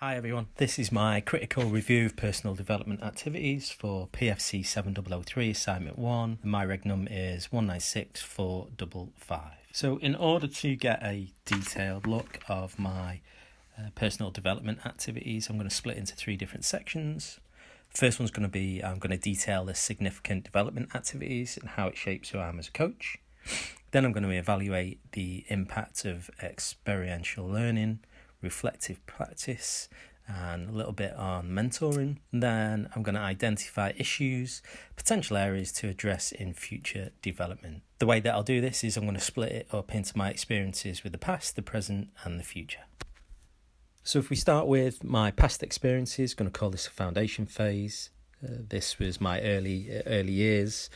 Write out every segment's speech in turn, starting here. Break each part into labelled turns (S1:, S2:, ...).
S1: Hi everyone, this is my critical review of personal development activities for PFC7003 assignment 1 and my reg num is 196455. So in order to get a detailed look of my personal development activities, I'm going to split into 3 different sections. First one's going to be, I'm going to detail the significant development activities and how it shapes who I am as a coach. Then I'm going to evaluate the impact of experiential learning, reflective practice, and a little bit on mentoring. Then I'm going to identify issues, potential areas to address in future development. The way that I'll do this is I'm going to split it up into my experiences with the past, the present, and the future. So if we start with my past experiences, I'm going to call this a foundation phase. This was my early years.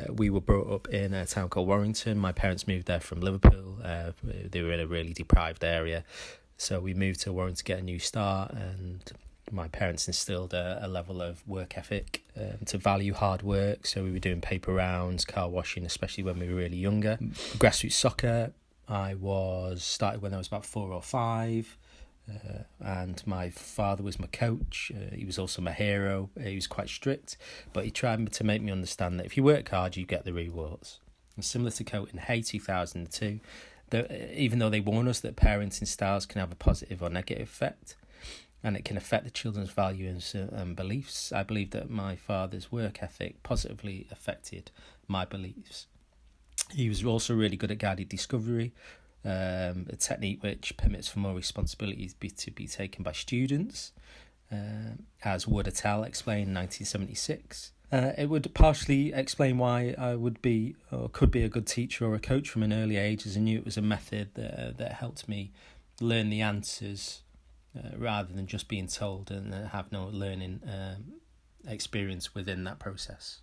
S1: We were brought up in a town called Warrington. My parents moved there from Liverpool. They were in a really deprived area. So we moved to Warrington to get a new start, and my parents instilled a level of work ethic to value hard work. So we were doing paper rounds, car washing, especially when we were really younger. Grassroots soccer, I started when I was about 4 or 5. And my father was my coach. He was also my hero. He was quite strict, but he tried to make me understand that if you work hard, you get the rewards. And similar to Côté in Hay 2002, even though they warn us that parenting styles can have a positive or negative effect, and it can affect the children's values and beliefs, I believe that my father's work ethic positively affected my beliefs. He was also really good at guided discovery, a technique which permits for more responsibilities to be taken by students, as Wood et al. Explained in 1976. It would partially explain why I would be or could be a good teacher or a coach from an early age, as I knew it was a method that helped me learn the answers rather than just being told and have no learning experience within that process.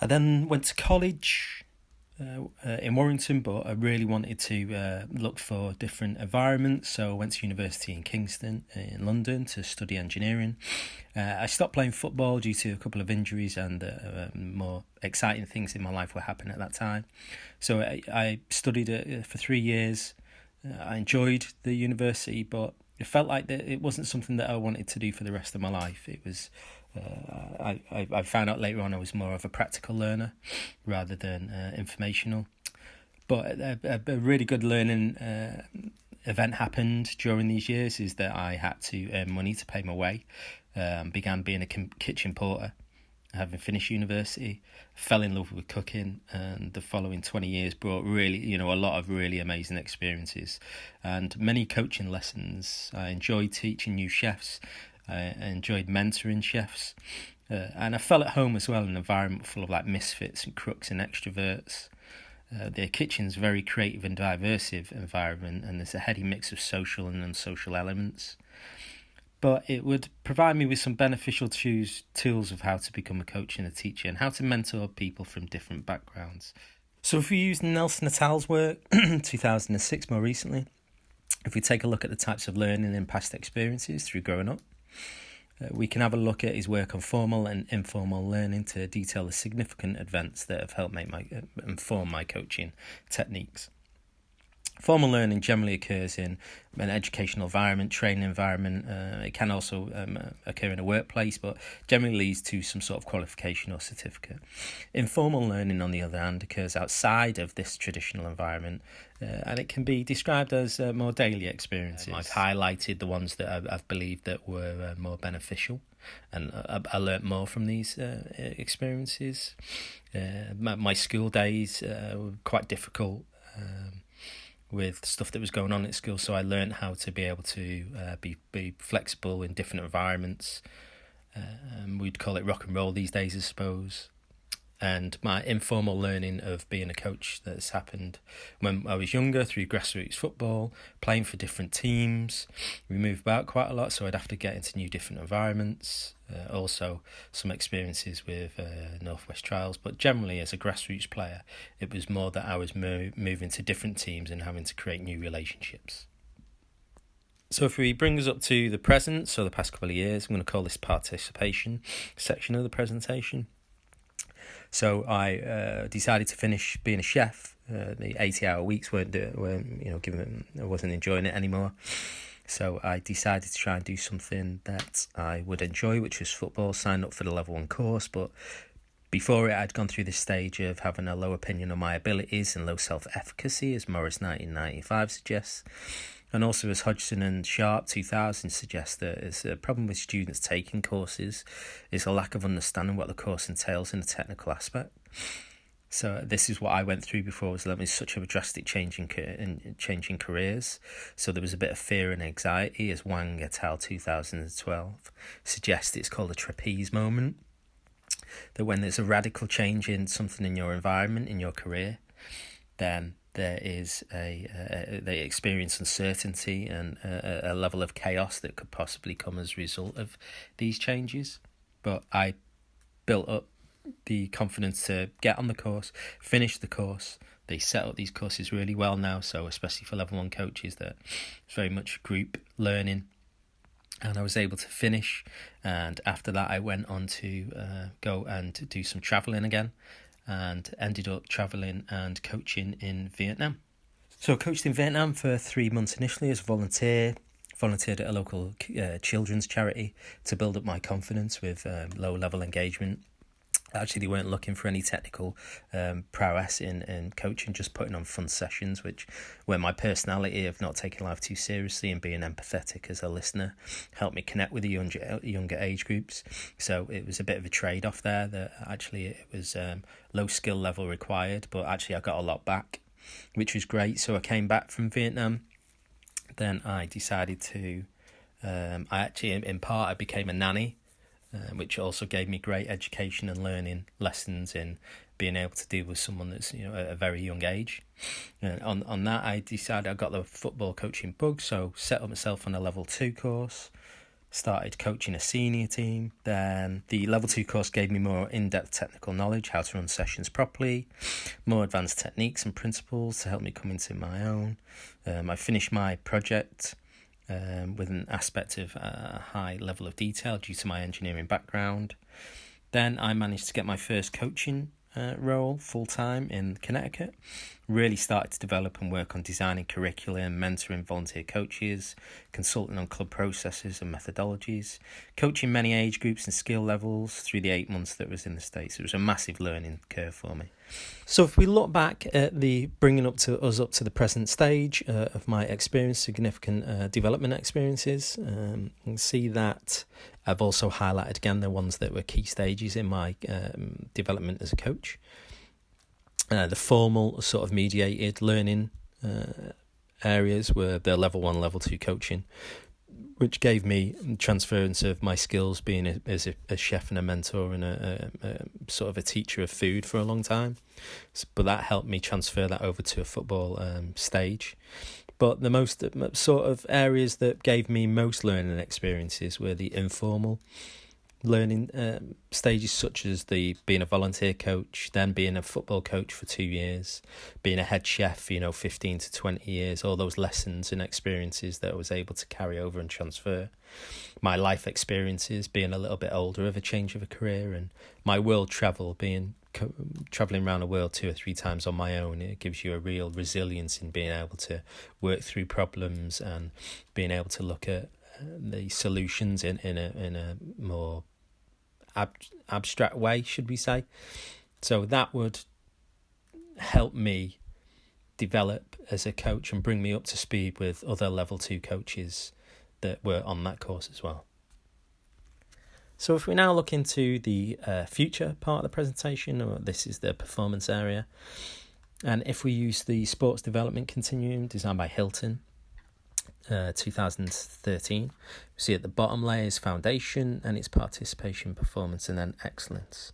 S1: I then went to college in Warrington, but I really wanted to look for different environments, so I went to university in Kingston in London to study engineering. I stopped playing football due to a couple of injuries, and more exciting things in my life were happening at that time. So I studied it for 3 years. I enjoyed the university, but it felt like that it wasn't something that I wanted to do for the rest of my life. It was I found out later on I was more of a practical learner rather than informational. But a really good learning event happened during these years is that I had to earn money to pay my way. Began being a kitchen porter, having finished university, fell in love with cooking, and the following 20 years brought really, a lot of really amazing experiences and many coaching lessons. I enjoyed teaching new chefs. I enjoyed mentoring chefs, and I felt at home as well in an environment full of misfits and crooks and extroverts. The kitchen's a very creative and diverse environment, and there's a heady mix of social and unsocial elements. But it would provide me with some beneficial tools of how to become a coach and a teacher and how to mentor people from different backgrounds. So if we use Nelson et al.'s work, 2006 more recently, if we take a look at the types of learning and past experiences through growing up, we can have a look at his work on formal and informal learning to detail the significant events that have helped inform my coaching techniques. Formal learning generally occurs in an educational environment, training environment. It can also occur in a workplace, but generally leads to some sort of qualification or certificate. Informal learning, on the other hand, occurs outside of this traditional environment, and it can be described as more daily experiences. I've highlighted the ones that I've believed that were more beneficial, and I learnt more from these experiences. My school days were quite difficult. With stuff that was going on at school, so I learned how to be able to be flexible in different environments. We'd call it rock and roll these days, I suppose. And my informal learning of being a coach that's happened when I was younger through grassroots football, playing for different teams. We moved about quite a lot, so I'd have to get into new different environments. Also some experiences with Northwest Trials, but generally as a grassroots player, it was more that I was moving to different teams and having to create new relationships. So if we bring us up to the present, so the past couple of years, I'm going to call this participation section of the presentation. So I decided to finish being a chef. The 80-hour weeks weren't given. I wasn't enjoying it anymore. So I decided to try and do something that I would enjoy, which was football. Signed up for the level 1 course, but before it, I'd gone through this stage of having a low opinion of my abilities and low self-efficacy, as Morris 1995 suggests. And also, as Hodgson and Sharp 2000 suggest, that is a problem with students taking courses is a lack of understanding what the course entails in a technical aspect. So this is what I went through before I was learning such a drastic change in careers. So there was a bit of fear and anxiety, as Wang et al. 2012 suggests. It's called a trapeze moment. That when there's a radical change in something in your environment, in your career, then there is they experience uncertainty and a level of chaos that could possibly come as a result of these changes. But I built up the confidence to get on the course, finish the course. They set up these courses really well now, so especially for level 1 coaches, that it's very much group learning. And I was able to finish, and after that I went on to go and do some travelling again, and ended up travelling and coaching in Vietnam. So I coached in Vietnam for 3 months initially as a volunteered at a local children's charity to build up my confidence with low-level engagement. Actually, they weren't looking for any technical prowess in coaching, just putting on fun sessions, which, where my personality of not taking life too seriously and being empathetic as a listener helped me connect with the younger age groups. So it was a bit of a trade-off there, that actually it was low skill level required, but actually I got a lot back, which was great. So I came back from Vietnam. Then I decided to, I became a nanny, which also gave me great education and learning lessons in being able to deal with someone that's, at a very young age. And on that, I decided I got the football coaching bug, so set up myself on a level 2 course, started coaching a senior team. Then the level 2 course gave me more in-depth technical knowledge, how to run sessions properly, more advanced techniques and principles to help me come into my own. I finished my project with an aspect of a high level of detail due to my engineering background. Then I managed to get my first coaching role full-time in Connecticut. Really started to develop and work on designing curriculum, mentoring volunteer coaches, consulting on club processes and methodologies, coaching many age groups and skill levels through the 8 months that I was in the States. It was a massive learning curve for me. So if we look back at the bringing up to the present stage of my experience, significant development experiences, you can see that I've also highlighted again the ones that were key stages in my development as a coach. The formal sort of mediated learning areas were the level 1, level 2 coaching, which gave me transference of my skills being as a chef and a mentor and a sort of a teacher of food for a long time. But that helped me transfer that over to a football stage. But the most sort of areas that gave me most learning experiences were the informal learning stages, such as being a volunteer coach, then being a football coach for 2 years, being a head chef, 15 to 20 years, all those lessons and experiences that I was able to carry over and transfer. My life experiences, being a little bit older, of a change of a career, and my world travel, traveling around the world 2 or 3 times on my own. It gives you a real resilience in being able to work through problems and being able to look at the solutions in a more abstract way, should we say. So that would help me develop as a coach and bring me up to speed with other level 2 coaches that were on that course as well. So if we now look into the future part of the presentation, this is the performance area, and if we use the sports development continuum designed by Hilton, 2013, we see at the bottom layer is foundation and its participation, performance, and then excellence.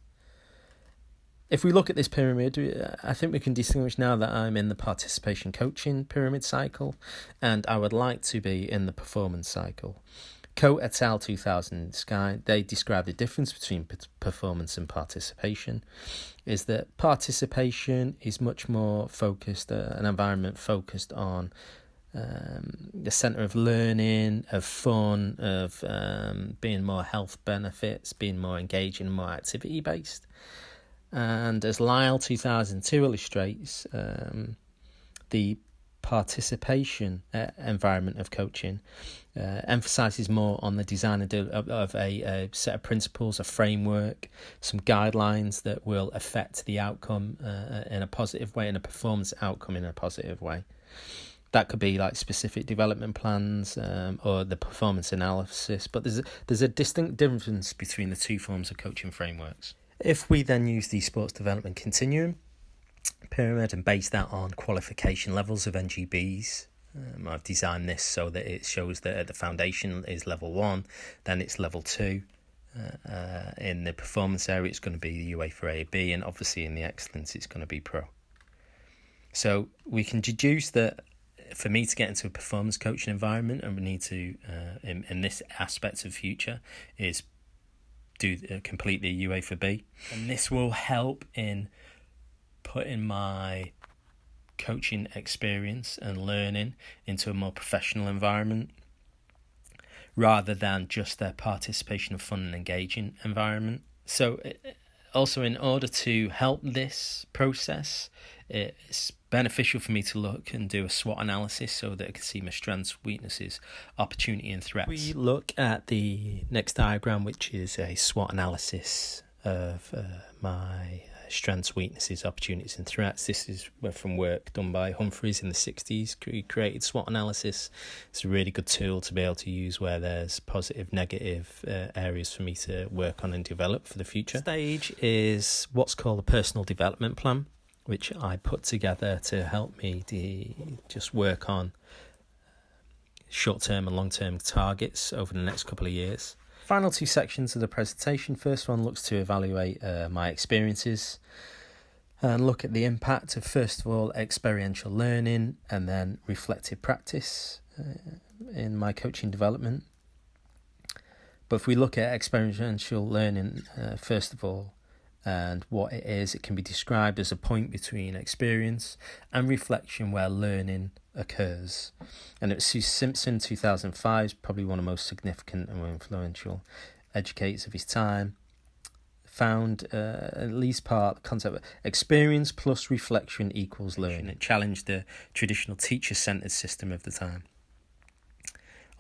S1: If we look at this pyramid, I think we can distinguish now that I'm in the participation coaching pyramid cycle, and I would like to be in the performance cycle. Côté et al. 2000 Sky, they describe the difference between performance and participation, is that participation is much more focused, an environment focused on the centre of learning, of fun, of being more health benefits, being more engaging, more activity based. And as Lyle 2002 illustrates, the participation environment of coaching emphasises more on the design of a set of principles, a framework, some guidelines that will affect the outcome in a positive way, and a performance outcome in a positive way. That could be like specific development plans or the performance analysis, but there's a distinct difference between the two forms of coaching frameworks. If we then use the sports development continuum pyramid and base that on qualification levels of NGBs, I've designed this so that it shows that the foundation is level 1, then it's level 2. In the performance area, it's going to be the UEFA A/B, and obviously in the excellence, it's going to be Pro. So we can deduce that for me to get into a performance coaching environment, and we need to, in this aspect of future, is do complete the UEFA B. And this will help in putting my coaching experience and learning into a more professional environment, rather than just a participation of fun and engaging environment. So also, in order to help this process, it's beneficial for me to look and do a SWOT analysis so that I can see my strengths, weaknesses, opportunity and threats. We look at the next diagram, which is a SWOT analysis of my strengths, weaknesses, opportunities and threats. This is from work done by Humphreys in the 60s. He created SWOT analysis. It's a really good tool to be able to use where there's positive, negative areas for me to work on and develop for the future. Stage is what's called a personal development plan, which I put together to help me just work on short-term and long-term targets over the next couple of years. Final two sections of the presentation. First one looks to evaluate my experiences and look at the impact of, first of all, experiential learning and then reflective practice in my coaching development. But if we look at experiential learning, first of all, and what it is, it can be described as a point between experience and reflection where learning occurs. And it was Simpson, 2005, probably one of the most significant and influential educators of his time, found at least part the concept of experience plus reflection equals learning. It challenged the traditional teacher-centered system of the time.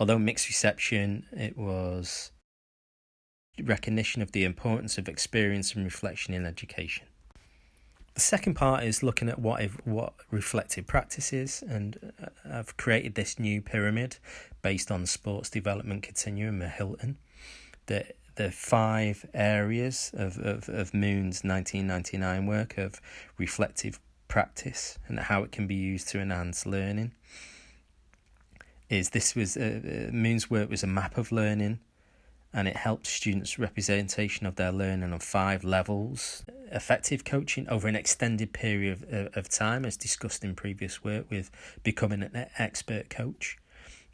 S1: Although mixed reception, it was recognition of the importance of experience and reflection in education. The second part is looking at what reflective practice is, and I've created this new pyramid based on the sports development continuum of Hilton. The 5 areas of Moon's 1999 work of reflective practice and how it can be used to enhance learning. Moon's work was a map of learning, and it helped students' representation of their learning on 5 levels. Effective coaching over an extended period of time, as discussed in previous work with becoming an expert coach.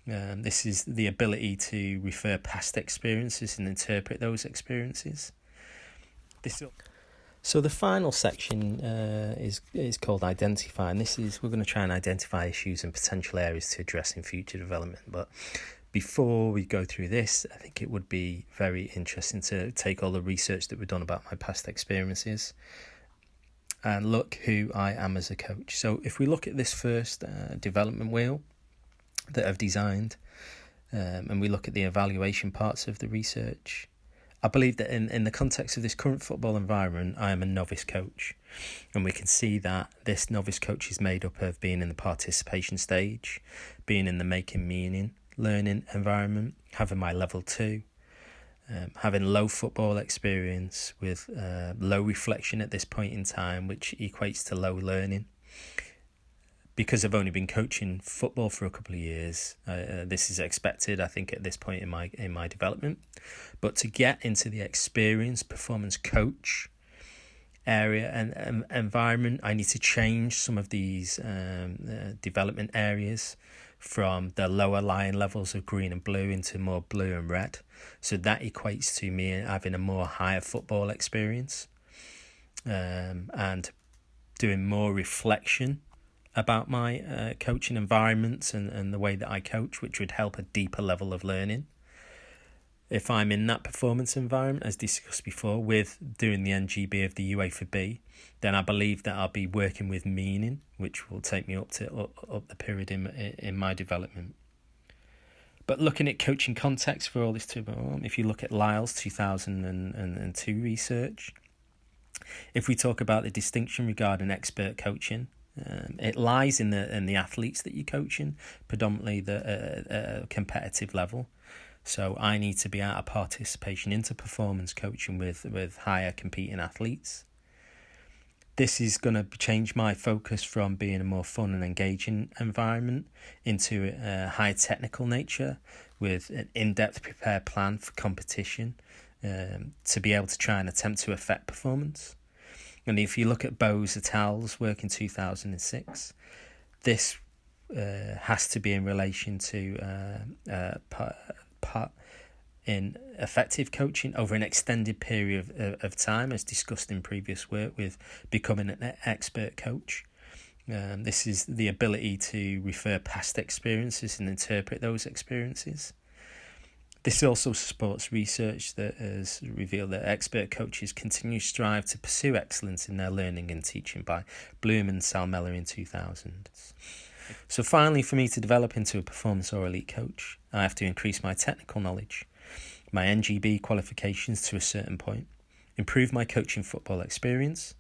S1: This is the ability to refer past experiences and interpret those experiences. So the final section is called Identify, and we're going to try and identify issues and potential areas to address in future development. But before we go through this, I think it would be very interesting to take all the research that we've done about my past experiences and look who I am as a coach. So if we look at this first development wheel that I've designed, and we look at the evaluation parts of the research, I believe that in the context of this current football environment, I am a novice coach. And we can see that this novice coach is made up of being in the participation stage, being in the making meaning learning environment, having my level 2, having low football experience with low reflection at this point in time, which equates to low learning. Because I've only been coaching football for a couple of years, this is expected, I think, at this point in my development. But to get into the experienced performance coach area and environment, I need to change some of these development areas from the lower lying levels of green and blue into more blue and red. So that equates to me having a more higher football experience and doing more reflection about my coaching environments and the way that I coach, which would help a deeper level of learning. If I'm in that performance environment, as discussed before, with doing the NGB of the UA for B, then I believe that I'll be working with meaning, which will take me up the period in my development. But looking at coaching context for all this to if you look at Lyle's 2002 research, if we talk about the distinction regarding expert coaching, it lies in the athletes that you're coaching, predominantly the competitive level. So I need to be out of participation into performance coaching with higher competing athletes. This is going to change my focus from being a more fun and engaging environment into a high technical nature with an in-depth prepared plan for competition to be able to try and attempt to affect performance. And if you look at Bose et al.'s work in 2006, this has to be in relation to in effective coaching over an extended period of time, as discussed in previous work with becoming an expert coach. This is the ability to refer past experiences and interpret those experiences. This also supports research that has revealed that expert coaches continue to strive to pursue excellence in their learning and teaching by Bloom and Salmela in 2000. So finally, for me to develop into a performance or elite coach, I have to increase my technical knowledge, my NGB qualifications to a certain point, improve my coaching football experience,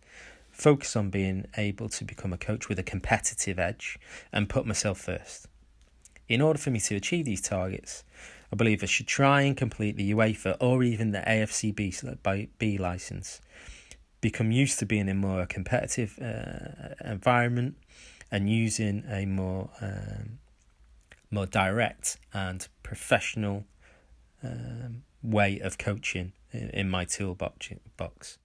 S1: focus on being able to become a coach with a competitive edge, and put myself first. In order for me to achieve these targets, I believe I should try and complete the UEFA or even the AFCB licence, become used to being in more competitive environment, and using a more direct and professional way of coaching in my toolbox.